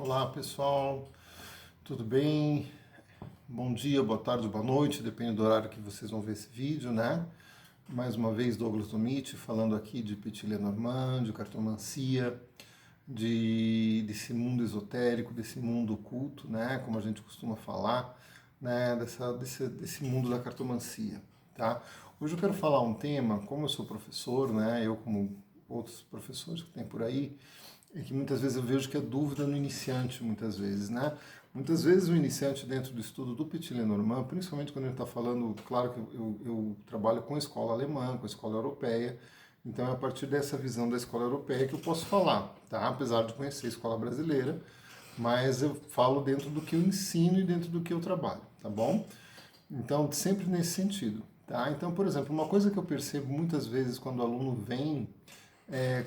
Olá pessoal, tudo bem? Bom dia, boa tarde, boa noite, depende do horário que vocês vão ver esse vídeo, né? Mais uma vez, Douglas Domit, falando aqui de Petit Lenormand, de cartomancia, desse mundo esotérico, desse mundo oculto, né? Como a gente costuma falar, né? Desse mundo da cartomancia, tá? Hoje eu quero falar um tema, como eu sou professor, né? Eu como outros professores que tem por aí, é que muitas vezes eu vejo que é dúvida no iniciante, muitas vezes, né? Muitas vezes o iniciante dentro do estudo do Petit Lenormand, principalmente quando ele está falando, claro que eu trabalho com a escola alemã, com a escola europeia, então é a partir dessa visão da escola europeia que eu posso falar, tá? Apesar de conhecer a escola brasileira, mas eu falo dentro do que eu ensino e dentro do que eu trabalho, tá bom? Então, sempre nesse sentido, tá? Então, por exemplo, uma coisa que eu percebo muitas vezes quando o aluno vem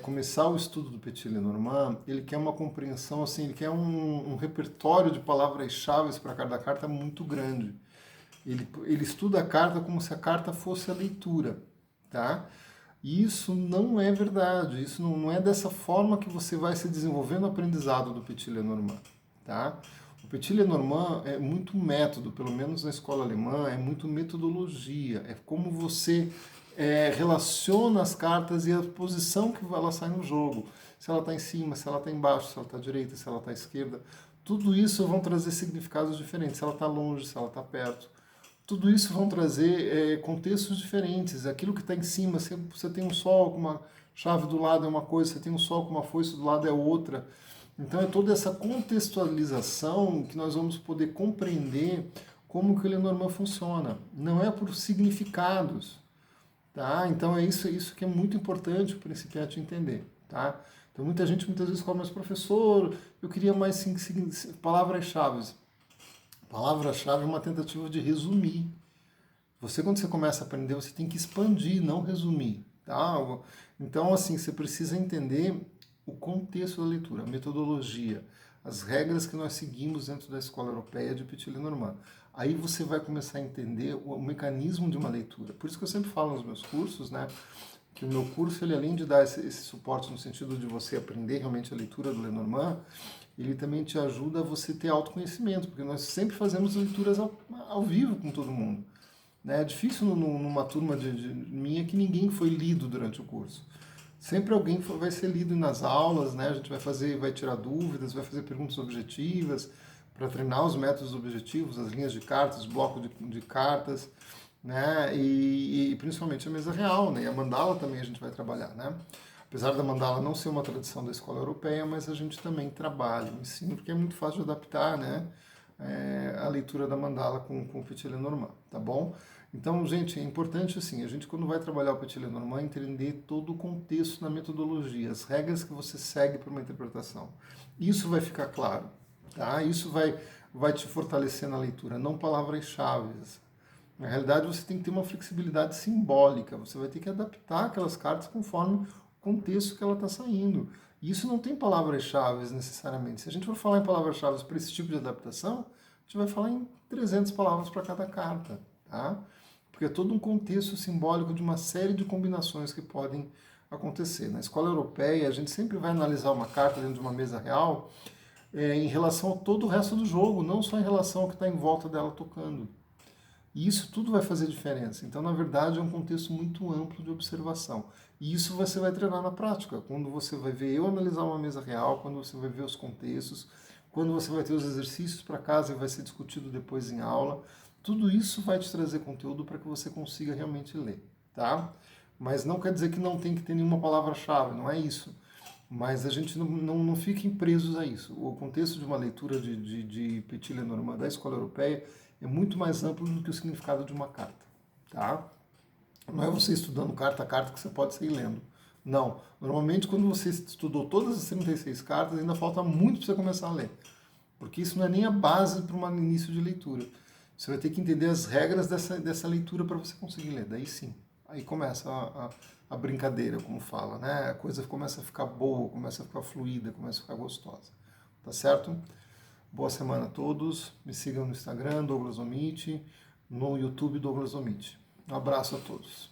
começar o estudo do Petit Lenormand, ele quer uma compreensão, assim, ele quer um repertório de palavras-chave para cada carta muito grande. Ele estuda a carta como se a carta fosse a leitura, tá? E isso não é verdade, isso não é dessa forma que você vai se desenvolvendo o aprendizado do Petit Lenormand, tá? O Petit Lenormand é muito método, pelo menos na escola alemã, é muito metodologia, é como você relaciona as cartas e a posição que ela sai no jogo. Se ela está em cima, se ela está embaixo, se ela está à direita, se ela está à esquerda. Tudo isso vão trazer significados diferentes. Se ela está longe, se ela está perto. Tudo isso vão trazer contextos diferentes. Aquilo que está em cima, se você tem um sol com uma chave do lado é uma coisa, você tem um sol com uma foice do lado é outra. Então é toda essa contextualização que nós vamos poder compreender como que o Lenormand funciona. Não é por significados, tá? Então é isso que é muito importante o principiante entender, tá? Então muita gente muitas vezes fala, mas professor, eu queria mais palavras-chave. Palavra-chave é uma tentativa de resumir. Você, quando você começa a aprender, você tem que expandir, não resumir, tá? Então, assim, você precisa entender o contexto da leitura, a metodologia, as regras que nós seguimos dentro da escola europeia de Petit Lenormand. Aí você vai começar a entender o mecanismo de uma leitura. Por isso que eu sempre falo nos meus cursos, né, que o meu curso, ele além de dar esse suporte no sentido de você aprender realmente a leitura do Lenormand, ele também te ajuda a você ter autoconhecimento, porque nós sempre fazemos leituras ao vivo com todo mundo. Né? É difícil numa turma minha que ninguém foi lido durante o curso. Sempre alguém vai ser lido nas aulas, né? A gente vai tirar dúvidas, vai fazer perguntas objetivas, para treinar os métodos objetivos, as linhas de cartas, os blocos de cartas, né? E principalmente a mesa real, né? E a mandala também a gente vai trabalhar, né? Apesar da mandala não ser uma tradição da escola europeia, mas a gente também trabalha, ensina, porque é muito fácil de adaptar, né? A leitura da mandala com o Petit Lenormand, tá bom? Então, gente, é importante assim, a gente quando vai trabalhar o Petit Lenormand, entender todo o contexto na metodologia, as regras que você segue para uma interpretação. Isso vai ficar claro, tá? Isso vai te fortalecer na leitura, não palavras-chave. Na realidade, você tem que ter uma flexibilidade simbólica, você vai ter que adaptar aquelas cartas conforme o contexto que ela está saindo. E isso não tem palavras-chave necessariamente. Se a gente for falar em palavras-chave para esse tipo de adaptação, a gente vai falar em 300 palavras para cada carta, tá? Porque é todo um contexto simbólico de uma série de combinações que podem acontecer. Na escola europeia, a gente sempre vai analisar uma carta dentro de uma mesa real em relação a todo o resto do jogo, não só em relação ao que está em volta dela tocando. E isso tudo vai fazer diferença. Então, na verdade, é um contexto muito amplo de observação. E isso você vai treinar na prática, quando você vai ver eu analisar uma mesa real, quando você vai ver os contextos, quando você vai ter os exercícios para casa e vai ser discutido depois em aula. Tudo isso vai te trazer conteúdo para que você consiga realmente ler, tá? Mas não quer dizer que não tem que ter nenhuma palavra-chave, não é isso. Mas a gente não fique presos a isso. O contexto de uma leitura de Petit Lenormand da escola europeia é muito mais amplo do que o significado de uma carta, tá? Não é você estudando carta a carta que você pode sair lendo. Não. Normalmente, quando você estudou todas as 36 cartas, ainda falta muito para você começar a ler. Porque isso não é nem a base para um início de leitura. Você vai ter que entender as regras dessa leitura para você conseguir ler. Daí sim. Aí começa a brincadeira, como fala, né? A coisa começa a ficar boa, começa a ficar fluida, começa a ficar gostosa. Tá certo? Boa semana a todos. Me sigam no Instagram, Douglas Omit, no YouTube, Douglas Omit. Um abraço a todos.